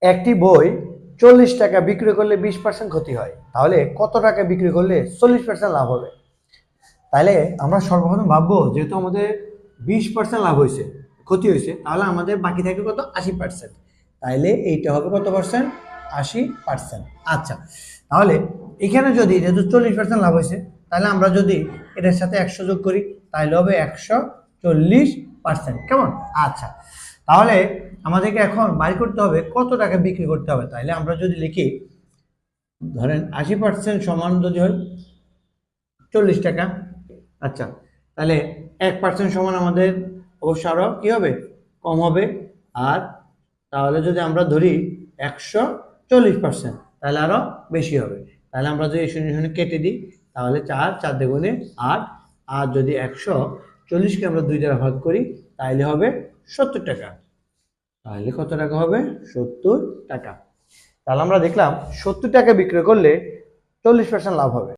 একটি বই 40 টাকা বিক্রি করলে 20% ক্ষতি হয়, তাহলে কত টাকা বিক্রি করলে 40% লাভ হবে? তাহলে আমরা সর্বপ্রথম ভাববো, যেহেতু আমাদের 20% লাভ হয়েছে, ক্ষতি হয়েছে, তাহলে আমাদের বাকি থাকে কত? 80%। তাইলে এইটা হবে কত পার্সেন্ট? 80%। আচ্ছা, তাহলে এখানে যদি যেহেতু 40% লাভ হয়েছে, তাহলে আমরা যদি এটার সাথে 100 যোগ করি, তাহলে হবে 140%। কেমন? আচ্ছা, তাহলে আমাদেরকে এখন বাই করতে হবে কত টাকা বিক্রি করতে হবে। তাহলে আমরা যদি লিখি, ধরেন 80% সমান যদি হয় 40 টাকা। আচ্ছা, তাহলে 1% সমান আমাদের অবশ্য আরো কি হবে? কম হবে। আর তাহলে যদি আমরা ধরি 140%, তাহলে আরো বেশি হবে। তাহলে আমরা যদি শূন্য শূন্য কেটে দিই, তাহলে 4 4 8। আর যদি 140কে আমরা 2 দ্বারা ভাগ করি, তাহলে হবে 70 টাকা। তাহলে কত টাকা হবে? 70 টাকা। তাহলে আমরা দেখলাম 70 টাকা বিক্রি করলে 40% লাভ হবে।